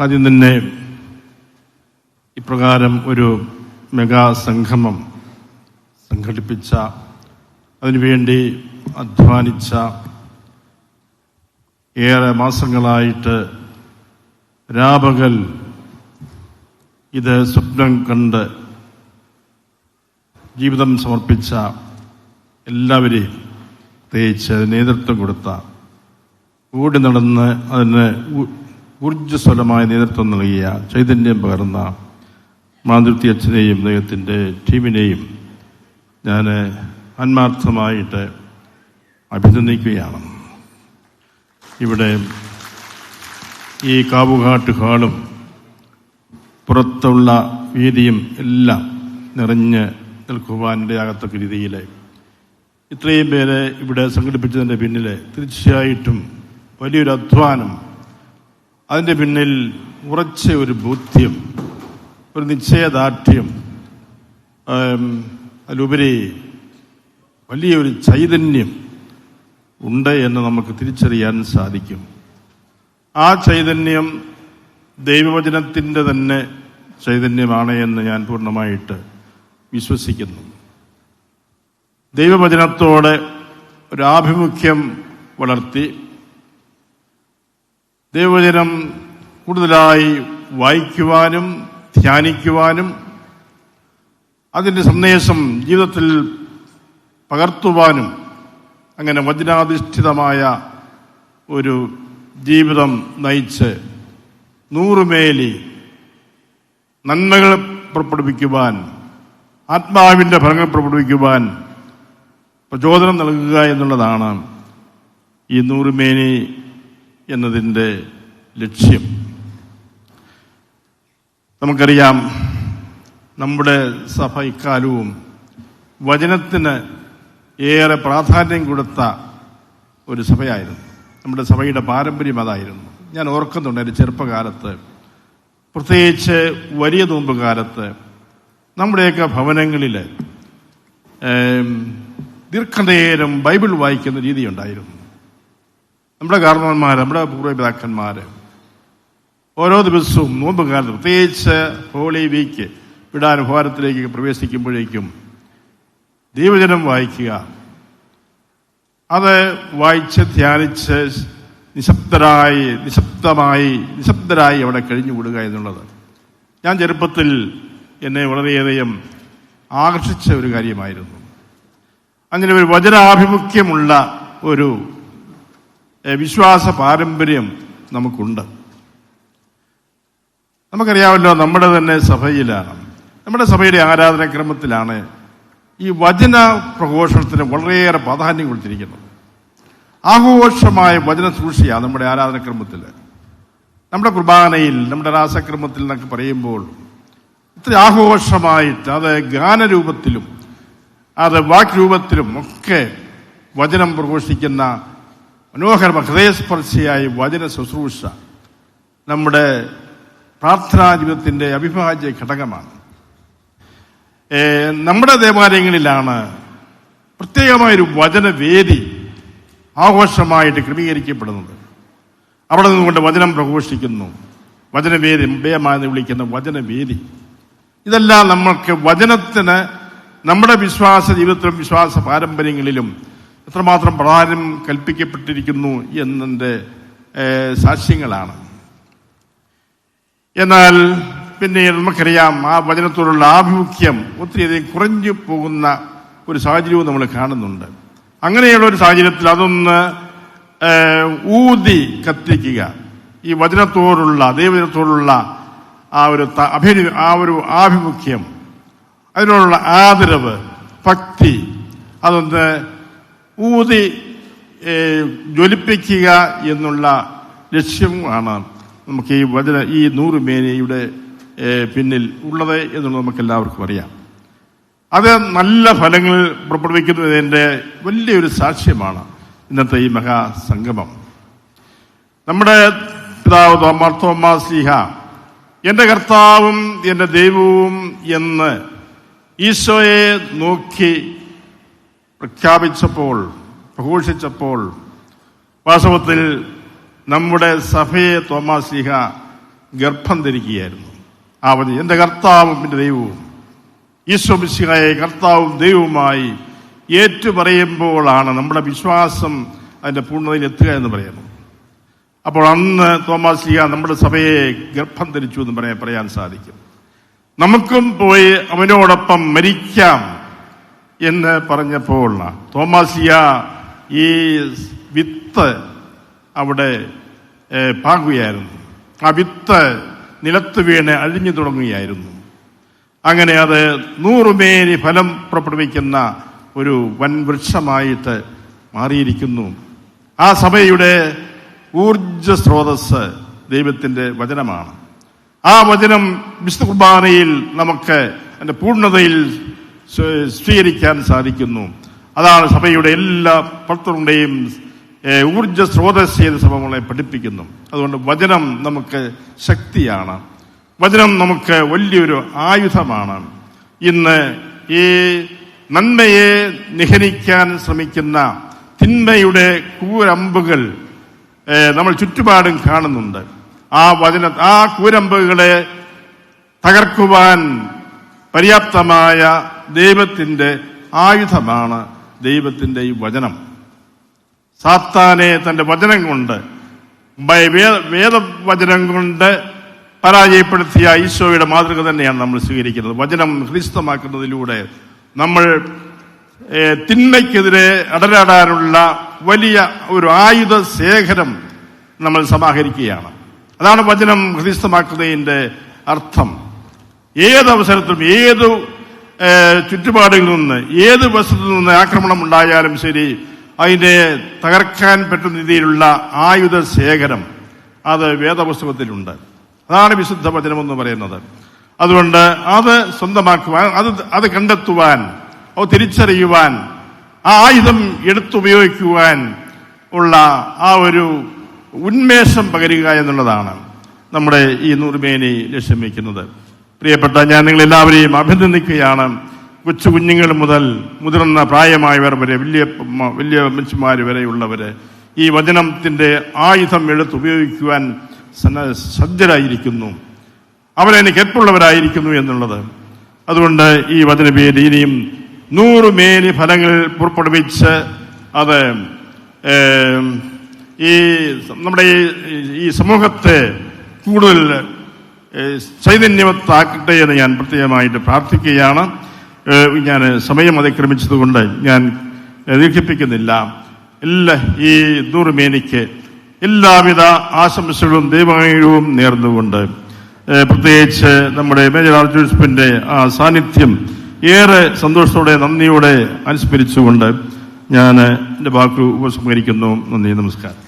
ആദ്യം തന്നെ ഇപ്രകാരം ഒരു മെഗാ സംഗമം സംഘടിപ്പിച്ച, അതിനുവേണ്ടി അധ്വാനിച്ച, ഏറെ മാസങ്ങളായിട്ട് രാപകൽ ഇത് സ്വപ്നം കണ്ട് ജീവിതം സമർപ്പിച്ച എല്ലാവരെയും, പ്രത്യേകിച്ച് നേതൃത്വം കൊടുത്ത, ഓടി നടന്ന് അതിന് ഊർജ്ജസ്വലമായ നേതൃത്വം നൽകിയ, ചൈതന്യം പകർന്ന മാതൃത്വ അച്ഛനെയും അദ്ദേഹത്തിൻ്റെ ടീമിനെയും ഞാൻ ആത്മാർത്ഥമായിട്ട് അഭിനന്ദിക്കുകയാണ്. ഇവിടെ ഈ കാവുകാട്ട് ഹാളും പുറത്തുള്ള വേദിയും എല്ലാം നിറഞ്ഞ് നിൽക്കുവാൻ ഇടയാകത്തക്ക രീതിയിൽ ഇത്രയും പേരെ ഇവിടെ സംഘടിപ്പിച്ചതിൻ്റെ പിന്നിൽ തീർച്ചയായിട്ടും വലിയൊരു അധ്വാനം, അതിൻ്റെ പിന്നിൽ ഉറച്ച ഒരു ബോധ്യം, ഒരു നിശ്ചയദാർഢ്യം, അതിലുപരി വലിയൊരു ചൈതന്യം ഉണ്ട് എന്ന് നമുക്ക് തിരിച്ചറിയാൻ സാധിക്കും. ആ ചൈതന്യം ദൈവവചനത്തിൻ്റെ തന്നെ ചൈതന്യമാണ് എന്ന് ഞാൻ പൂർണ്ണമായിട്ട് വിശ്വസിക്കുന്നു. ദൈവവചനത്തോടെ ഒരാഭിമുഖ്യം വളർത്തി ദൈവവചനം കൂടുതലായി വായിക്കുവാനും ധ്യാനിക്കുവാനും അതിൻ്റെ സന്ദേശം ജീവിതത്തിൽ പകർത്തുവാനും, അങ്ങനെ വചനാധിഷ്ഠിതമായ ഒരു ജീവിതം നയിച്ച് 100 മേലി നന്മകൾ പുറപ്പെടുവിക്കുവാൻ, ആത്മാവിൻ്റെ ഫലങ്ങൾ പുറപ്പെടുവിക്കുവാൻ പ്രചോദനം നൽകുക എന്നുള്ളതാണ് ഈ 100 മേനി എന്നതിൻ്റെ ലക്ഷ്യം. നമുക്കറിയാം, നമ്മുടെ സഭ ഇക്കാലവും വചനത്തിന് ഏറെ പ്രാധാന്യം കൊടുത്ത ഒരു സഭയായിരുന്നു. നമ്മുടെ സഭയുടെ പാരമ്പര്യം അതായിരുന്നു. ഞാൻ ഓർക്കുന്നുണ്ട്, എൻ്റെ ചെറുപ്പകാലത്ത്, പ്രത്യേകിച്ച് വലിയ നോമ്പ് കാലത്ത് നമ്മുടെയൊക്കെ ഭവനങ്ങളിൽ ദീർഘനേരം ബൈബിൾ വായിക്കുന്ന രീതിയുണ്ടായിരുന്നു. നമ്മുടെ കാരണവന്മാർ, നമ്മുടെ പൂർവ്വപിതാക്കന്മാർ ഓരോ ദിവസവും നോമ്പ് കാലത്ത്, പ്രത്യേകിച്ച് ഹോളി വീക്ക് വിടാനുഭവാരത്തിലേക്ക് പ്രവേശിക്കുമ്പോഴേക്കും ദൈവജനം വായിക്കുക, അത് വായിച്ച് ധ്യാനിച്ച് നിശബ്ദരായി അവിടെ കഴിഞ്ഞുകൂടുക എന്നുള്ളത് ഞാൻ ചെറുപ്പത്തിൽ എന്നെ വളരെയധികം ആകർഷിച്ച ഒരു കാര്യമായിരുന്നു. അങ്ങനെ ഒരു വചനാഭിമുഖ്യമുള്ള ഒരു വിശ്വാസ പാരമ്പര്യം നമുക്കുണ്ട്. നമുക്കറിയാമല്ലോ, നമ്മുടെ തന്നെ സഭയിലാണ്, നമ്മുടെ സഭയുടെ ആരാധനാക്രമത്തിലാണ് ഈ വചന പ്രഘോഷണത്തിന് വളരെയേറെ പ്രാധാന്യം കൊടുത്തിരിക്കുന്നത്. ആഘോഷമായ വചന സൂക്ഷിയാണ് നമ്മുടെ ആരാധനാക്രമത്തിൽ, നമ്മുടെ കുർബാനയിൽ, നമ്മുടെ രാസക്രമത്തിൽ എന്നൊക്കെ പറയുമ്പോൾ ഇത്ര ആഘോഷമായിട്ട് അത് ഗാനരൂപത്തിലും അത് വാക്രൂപത്തിലും ഒക്കെ വചനം പ്രഘോഷിക്കുന്ന മനോഹരമായ ഹൃദയസ്പർശിയായ വചന ശുശ്രൂഷ നമ്മുടെ പ്രാർത്ഥനാ ജീവിതത്തിൻ്റെ അവിഭാജ്യ ഘടകമാണ്. നമ്മുടെ ദേവാലയങ്ങളിലാണ് പ്രത്യേകമായൊരു വചനവേദി ആഘോഷമായിട്ട് ക്രമീകരിക്കപ്പെടുന്നത്. അവിടെ നിന്നുകൊണ്ട് വചനം പ്രഘോഷിക്കുന്നു, വചനവേദി, മുമ്പേയമായെന്ന് വിളിക്കുന്ന വചനവേദി. ഇതെല്ലാം നമ്മൾക്ക് വചനത്തിന് നമ്മുടെ വിശ്വാസ ജീവിതത്തിലും വിശ്വാസ പാരമ്പര്യങ്ങളിലും എത്രമാത്രം പ്രാധാന്യം കൽപ്പിക്കപ്പെട്ടിരിക്കുന്നു എന്നതിൻ്റെ സാക്ഷ്യങ്ങളാണ്. എന്നാൽ പിന്നെ നമുക്കറിയാം, ആ വചനത്തോടുള്ള ആഭിമുഖ്യം ഒത്തിരിയധികം കുറഞ്ഞു പോകുന്ന ഒരു സാഹചര്യവും നമ്മൾ കാണുന്നുണ്ട്. അങ്ങനെയുള്ള ഒരു സാഹചര്യത്തിൽ അതൊന്ന് ഊതി കത്തിക്കുക, ഈ വചനത്തോടുള്ള, ദൈവജനത്തോടുള്ള ആ ഒരു ആഭിമുഖ്യം, അതിനോടുള്ള ആദരവ്, ഭക്തി, അതൊന്ന് ഊതി ജ്വലിപ്പിക്കുക എന്നുള്ള ലക്ഷ്യമാണ് നമുക്ക് ഈ 100 മേനിയുടെ പിന്നിൽ ഉള്ളത് എന്നുള്ളത് നമുക്കെല്ലാവർക്കും അറിയാം. അത് നല്ല ഫലങ്ങൾ പുറപ്പെടുവിക്കുന്നതിൻ്റെ വലിയൊരു സാക്ഷ്യമാണ് ഇന്നത്തെ ഈ മഹാസംഗമം. നമ്മുടെ പിതാവ് മാർത്തോമാ ശ്ലീഹ എൻ്റെ കർത്താവും എൻ്റെ ദൈവവും എന്ന് ഈശോയെ നോക്കി പ്രഘോഷിച്ചപ്പോൾ വാസ്തവത്തിൽ നമ്മുടെ സഭയെ തോമാ ശ്ലീഹ ഗർഭം ധരിക്കുകയായിരുന്നു. ആ വചനം എൻ്റെ കർത്താവും എൻ്റെ ദൈവവും ഈശോ മിശിഹായെ കർത്താവും ദൈവവുമായി ഏറ്റുപറയുമ്പോഴാണ് നമ്മുടെ വിശ്വാസം അതിൻ്റെ പൂർണ്ണതയിൽ എത്തുക എന്ന് പറയുന്നു. അപ്പോൾ അന്ന് തോമാസ് ലീഗ നമ്മുടെ സഭയെ ഗർഭം ധരിച്ചു എന്ന് പറയാൻ സാധിക്കും. നമുക്കും പോയി അവനോടൊപ്പം മരിക്കാം എന്ന് പറഞ്ഞപ്പോൾ തോമാസ് ലീഗ ഈ വിത്ത് അവിടെ പാകുകയായിരുന്നു. ആ വിത്ത് നിലത്ത് വീണ് അഴിഞ്ഞു തുടങ്ങുകയായിരുന്നു. അങ്ങനെ അത് 100 മേനി ഫലം പുറപ്പെടുവിക്കുന്ന ഒരു വൻ വൃക്ഷമായിട്ട് മാറിയിരിക്കുന്നു. ആ സഭയുടെ ഊർജ സ്രോതസ് ദൈവത്തിന്റെ വചനമാണ്. ആ വചനം വിശുദ്ധ കുർബാനയിൽ നമുക്ക് അതിന്റെ പൂർണ്ണതയിൽ സ്വീകരിക്കാൻ സാധിക്കുന്നു. അതാണ് സഭയുടെ എല്ലാ പ്രവർത്തനങ്ങളുടെയും ഊർജ സ്രോതസ് ചെയ്ത് സഭ നമ്മളെ പഠിപ്പിക്കുന്നു. അതുകൊണ്ട് വചനം നമുക്ക് ശക്തിയാണ്. വചനം നമുക്ക് വലിയൊരു ആയുധമാണ്. ഇന്ന് ഈ നന്മയെ നിഹനിക്കാൻ ശ്രമിക്കുന്ന തിന്മയുടെ കൂരമ്പുകൾ നമ്മൾ ചുറ്റുപാടും കാണുന്നുണ്ട്. ആ കൂരമ്പുകളെ തകർക്കുവാൻ പര്യാപ്തമായ ദൈവത്തിന്റെ ആയുധമാണ് ദൈവത്തിന്റെ ഈ വചനം. സാത്താനെ തന്റെ വചനം കൊണ്ട് വേദവചനം കൊണ്ട് പരാജയപ്പെടുത്തിയ ഈശോയുടെ മാതൃക തന്നെയാണ് നമ്മൾ സ്വീകരിക്കുന്നത്. വചനം ഹൃദിസ്ഥമാക്കുന്നതിലൂടെ നമ്മൾ തിന്മയ്ക്കെതിരെ അടരാടാനുള്ള വലിയ ഒരു ആയുധ ശേഖരം നമ്മൾ സമാഹരിക്കുകയാണ്. അതാണ് വചനം ഹൃദിസ്ഥമാക്കുന്നതിന്റെ അർത്ഥം. ഏതവസരത്തിലും ഏത് ചുറ്റുപാടുകളിൽ നിന്ന് ഏത് വശത്തു നിന്ന് ആക്രമണം ഉണ്ടായാലും ശരി, അതിനെ തകർക്കാൻ പറ്റുന്ന രീതിയിലുള്ള ആയുധ ശേഖരം അത് വേദപുസ്തകത്തിലുണ്ട്. അതാണ് വിശുദ്ധ വചനമെന്ന് പറയുന്നത്. അതുകൊണ്ട് അത് സ്വന്തമാക്കുവാൻ, അത് കണ്ടെത്തുവാൻ, അത് തിരിച്ചറിയുവാൻ, ആ ആയുധം എടുത്തുപയോഗിക്കുവാൻ ഉള്ള ആ ഒരു ഉന്മേഷം പകരുക എന്നുള്ളതാണ് നമ്മുടെ ഈ 100 മേനി ലക്ഷ്യം വയ്ക്കുന്നത്. പ്രിയപ്പെട്ട, ഞാൻ നിങ്ങളെല്ലാവരെയും അഭിനന്ദിക്കുകയാണ്. കൊച്ചു കുഞ്ഞുങ്ങൾ മുതൽ മുതിർന്ന പ്രായമായവർ വരെ, വലിയ മനുഷ്യന്മാർ വരെയുള്ളവര് ഈ വചനത്തിന്റെ ആയുധം എടുത്തുപയോഗിക്കുവാൻ സജ്ജരായിരിക്കുന്നു. അവരതിന് കെൽപ്പുള്ളവരായിരിക്കുന്നു എന്നുള്ളത്. അതുകൊണ്ട് ഈ വചനവേദി ഇനിയും 100 മേനി ഫലങ്ങൾ പുറപ്പെടുവിച്ച് അത് ഈ നമ്മുടെ ഈ സമൂഹത്തെ കൂടുതൽ ചൈതന്യവത്താക്കട്ടെ എന്ന് ഞാൻ പ്രത്യേകമായിട്ട് പ്രാർത്ഥിക്കുകയാണ്. ഞാൻ സമയം അതിക്രമിച്ചതുകൊണ്ട് ഞാൻ ദീർഘിപ്പിക്കുന്നില്ല. ഈ 100 മേനിക്ക് എല്ലാവിധ ആശംസകളും ദൈവവും നേർന്നുകൊണ്ട്, പ്രത്യേകിച്ച് നമ്മുടെ മേജർ ആർച്ച് ബിഷപ്പിന്റെ ആ സാന്നിധ്യം ഏറെ സന്തോഷത്തോടെ നന്ദിയോടെ അനുസ്മരിച്ചുകൊണ്ട് ഞാൻ എൻ്റെ വാക്ക് ഉപസംഹരിക്കുന്നു. നന്ദി, നമസ്കാരം.